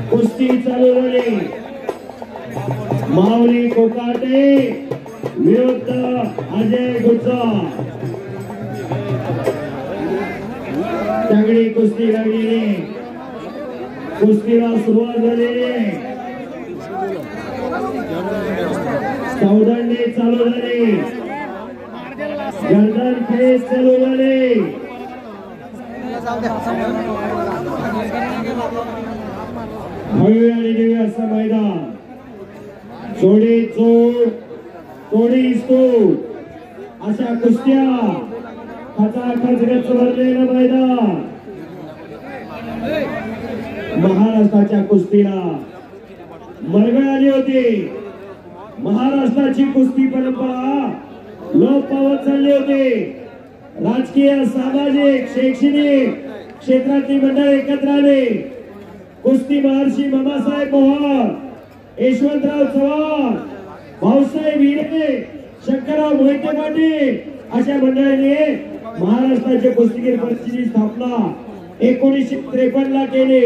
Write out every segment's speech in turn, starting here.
कुस्ती चालू झाली। माऊली कोकाटे विरुद्ध अजय गुज्जर। तगडी कुस्ती लागलेली, कुस्तीला सुरुवात झालेली, चौदंडी चालू झाली, गर्दन खेच चालू झाली। भव्य आणि दिव्य असं मैदान, जोडी जोड तोडी तोड अशा कुस्त्या, खचाखच गच्च भरलेलं मैदान। महाराष्ट्राच्या कुस्तीला मरगळ आली होती। महाराष्ट्राची कुस्ती परंपरा लोप पावत चालली होती। राजकीय, सामाजिक, शैक्षणिक क्षेत्रातली मंडळ एकत्र आले। कुस्ती महर्षी मामासाहेब मोहर, यशवंतराव चव्हाण, भाऊसाहेब हिरे, शंकरराव मोहिते पाटील अशा मंडळाने महाराष्ट्राच्या कुस्तीगीर परिषदेची स्थापना 1953 ला केली।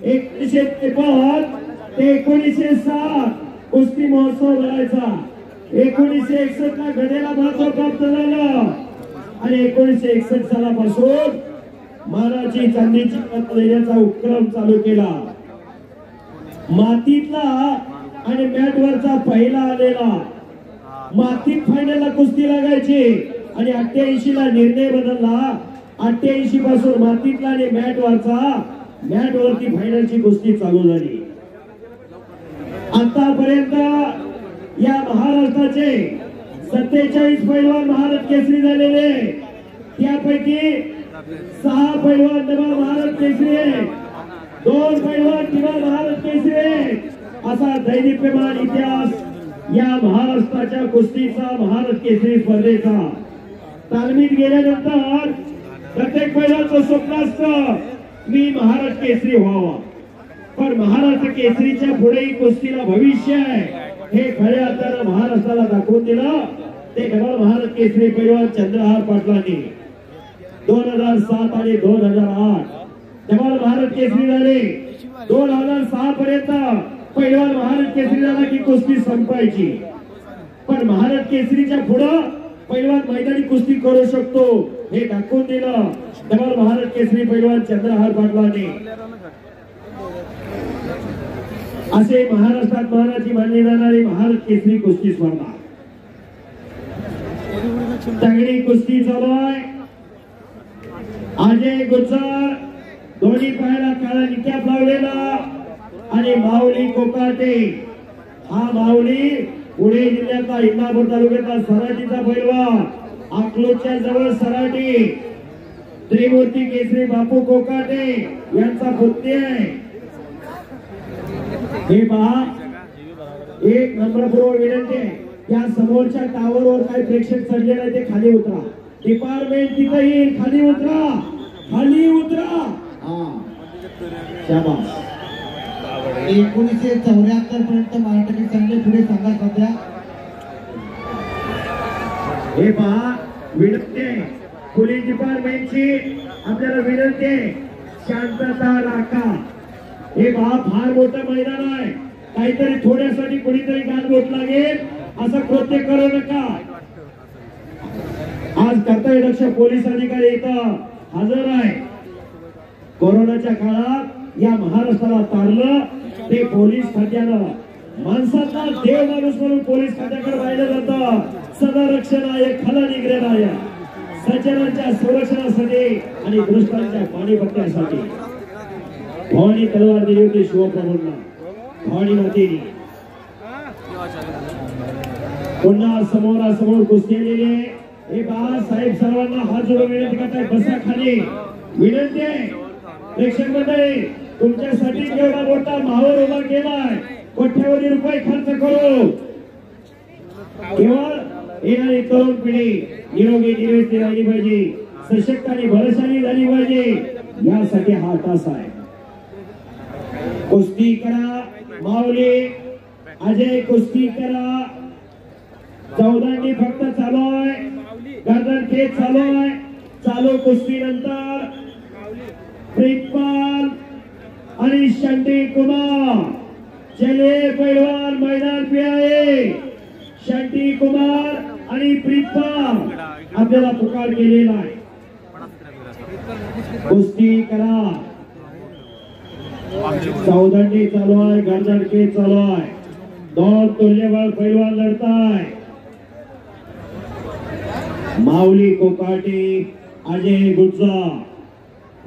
1953 ते 1907 कुस्ती महोत्सव भरायचा। 1961 ला गदेला महत्व प्राप्त झालं आणि 1961 सालापासून मानाची चांदीची पदक देण्याचा उपक्रम चालू केला। मातीतला आणि मॅटवरचा पहिला आलेला, मातीत फायनलला कुस्ती लागायची आणि 88 ला निर्णय बदलला। 88 पासून मातीतला आणि मॅटवरती फायनलची कुस्ती चालू झाली। आतापर्यंत या महाराष्ट्राचे 47 पैलवान महाराष्ट्र केसरी झालेले, त्यापैकी 6 पैलवान डबल महाराष्ट्र केसरी, 2 पैलवान टिबल महाराष्ट्र केसरी असा दैदिप्यमान इतिहास या महाराष्ट्राच्या कुस्तीचा, महाराष्ट्र केसरी स्पर्धेचा। तालमीत गेल्यानंतर प्रत्येक पैलवानचं स्वप्न असतं मी महाराष्ट्र केसरी व्हावा, पण महाराष्ट्र केसरीच्या पुढेही कुस्तीला भविष्य आहे हे खऱ्या अर्थानं महाराष्ट्राला दाखवून दिलं ते डबल महाराष्ट्र केसरी पैलवान चंद्रहार पाटलांनी। 2007 आणि 2008 डबल महाराष्ट्र केसरी झाले। 2006 पर्यंत पैलवान महाराष्ट्र केसरी झाला की कुस्ती संपायची, पण महाराष्ट्र केसरीच्या पुढे पैलवान मैदानी कुस्ती करू शकतो हे दाखवून दिलं डबल महाराष्ट्र केसरी पैलवान चंद्रहार पाटलांनी। असे महाराष्ट्रात मानाची मानली जाणारी महाराष्ट्र केसरी कुस्ती स्पर्धा, तगडी कुस्ती चालू आहे। अजय गुज्जर दोन्ही पायाला काळा निकॅप लावलेला आणि माऊली कोकाटे, हा माऊली पुणे जिल्ह्यातला इंदापूर तालुक्यातला सराटीचा पैलवान, अकलूजच्या जवळ सराटी। त्रिमूर्ती केसरी बापू कोकाटे यांचा पुत्र आहे। हे पहा, एक नम्रपूर्वक विनंती आहे, त्या समोरच्या टावरवर काही प्रेक्षक चढले नाही ते खाली उतरा। डिपार्टमेंट तिथे येईल, खाली उतरा, खाली उतरा। शाबास। 1974 पर्यंत महाराष्ट्राचे चांगले पुढे सांगा सध्या। हे पहा, विनंती आहे पोलीस डिपार्टमेंटची आपल्याला विनंती आहे, शांतता राखा। हे पहा, फार मोठं मैदान आहे, काहीतरी थोड्यासाठी कोणीतरी गालबोट लागेल असं कृत्य करू नका। आज कर्तव्यदक्ष पोलीस अधिकारी इथं हजर आहे। कोरोनाच्या काळात या महाराष्ट्राला तारलं ते पोलीस खात्यानं, माणसाचा देव माणूस म्हणून पोलीस खात्याकडे पाहिलं जातं। सदा रक्षणाय खला निग्रहाय, सज्जनांच्या संरक्षणासाठी आणि दुष्टांच्या पाणीपट्ट्यासाठी भवानी तलवार दिली होती शिवप्रभूंना, भवानी मातेने। पुन्हा समोरासमोर कुस्ती आलेली आहे। हे बाळासाहेब सर्वांना हात जोडून विनंती करताय, बसा खाली, विनंती आहे। प्रेक्षक मंडळी, तुमच्यासाठी एवढा मोठा माहोल उभा केलाय, कोट्यवधी रुपये खर्च करू, केवळ येणारी तरुण पिढी निरोगी निर्वस्ती राहिली पाहिजे, सशक्त आणि बलशाली झाली पाहिजे, यासाठी हा तास आहे। कुस्ती करा माऊली, अजय कुस्ती करा। चौदांनी फक्त चालू आहे, गर्दन खेच चालू आहे, चालू कुस्तीनंतर प्रीतपाल आणि शंटी कुमार चले पैलवान मैदान पे आए। शंटी कुमार आणि प्रीतपाल आपल्याला पुकार केलेला आहे, कुस्ती करा। चौदंडी चालू आहे, गर्दनके चालू आहे, दोन तुल्यबळ पैलवान लढताय। माऊली कोकाटे, अजय गुज्जर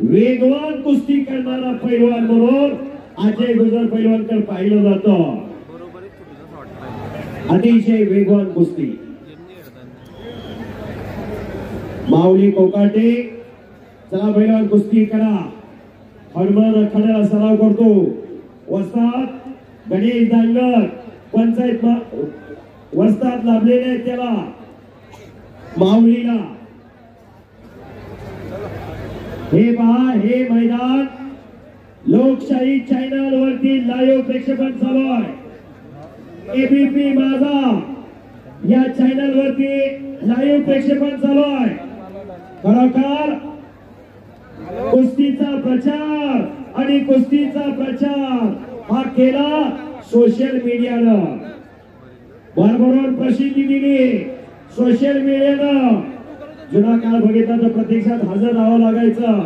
वेगवान कुस्ती करणारा पैलवान म्हणून अजय गुज्जर पैलवानकडे पाहिलं जातं। अतिशय वेगवान कुस्ती। माऊली कोकाटे, चला पैलवान कुस्ती करा। हनुमान आखाड्याला सराव करतो वस्ताद गणेश दांगर, पंचायत वस्ताद लाभलेले आहेत त्याला माऊलीला। हे पहा, हे मैदान लोकशाही चॅनल वरती लाईव्ह प्रेक्षेपण चालू आहे। एबीपी माझा या चॅनल वरती लाईव्ह प्रेक्षेपण चालू आहे। खरोखर कुस्तीचा प्रचार आणि कुस्तीचा प्रचार हा केला सोशल मीडियानं, भरभरून प्रसिद्धी दिली सोशल मीडियानं। जुना काळ बघितला तर प्रत्यक्षात हजर राहावं लागायचं,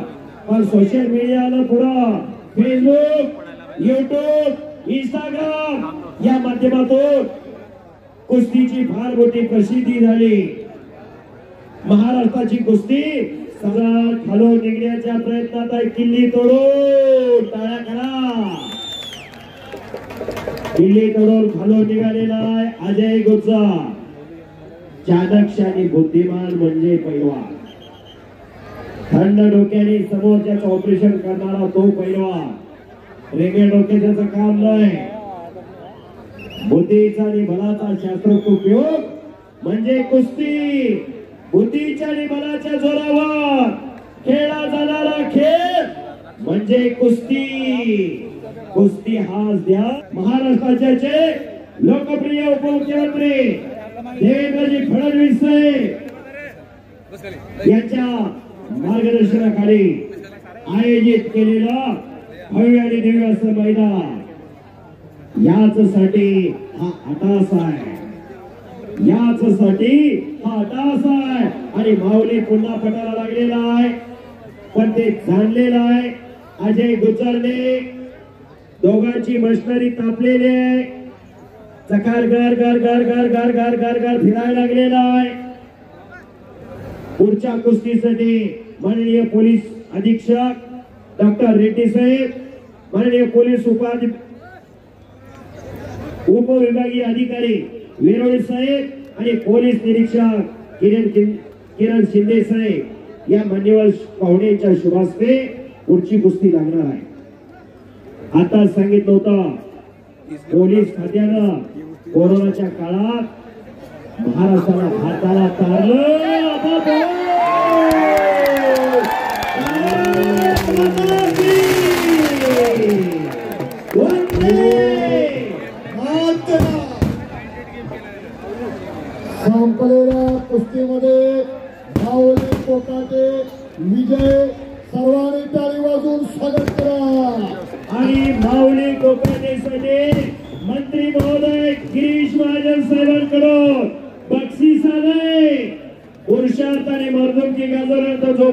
पण सोशल मीडियानं पुढं फेसबुक, युट्यूब, इंस्टाग्राम या माध्यमातून कुस्तीची फार मोठी प्रसिद्धी झाली। महाराष्ट्राची कुस्ती सगळं खालून निघण्याच्या प्रयत्नात आहे। किल्ली तोडून टाळ्या करा। किल्ली तोडून खालून निघालेला आहे अजय गुज्जर, चाणक्य आणि बुद्धिमान म्हणजे पैलवान। थंड डोक्याने समोरच्याचं ऑपरेशन करणारा तो पैलवान। रेगे डोक्याचं काम नाही, बुद्धीचा आणि बलाचा शास्त्रोक्त उपयोग म्हणजे कुस्ती। बुद्धीच्या आणि बलाच्या जोरावर खेळला जाणारा खेळ म्हणजे कुस्ती। कुस्ती हाच द्या। महाराष्ट्राचे लोकप्रिय उपमुख्यमंत्री देवेंद्रजी फडणवीस यांच्या मार्गदर्शनाखाली आयोजित केलेलं भव्य आणि दिव्य असं मैदान, याचसाठी हा अटास आहे, याचसाठी हा अटास आहे। आणि माऊली पुन्हा पटाला लागलेला आहे, पण ते जाणलेलं आहे अजय गुज्जरने। दोघांची मशनरी तापलेली आहे, चकार गर गर गर गर गर गर गर गर फिरायला लागलेला आहे। पुढच्या कुस्तीसाठी माननीय पोलीस अधीक्षक डॉक्टर रेड्डी साहेब, माननीय पोलीस उपविभागीय अधिकारी वेरोळे साहेब आणि पोलीस निरीक्षक किरण शिंदे साहेब या मान्यवर पाहुण्यांच्या शुभास्ते पुढची कुस्ती लागणार आहे। आता सांगितलं होतं पोलीस खात्यानं कोरोनाच्या काळात महाराष्ट्राला हाताला तारलं। संपलेल्या कुस्तीमध्ये माऊली कोकाटे विजय, सर्वांनी टाळी वाजवून स्वागत करा। आणि माऊली कोकाटेसाठी मंत्री महोदय गिरीश महाजन साहेबांकडून बक्षीस आलंय। पुरुषार्थ आणि मर्दुमकी गाजवल्यानंतर जो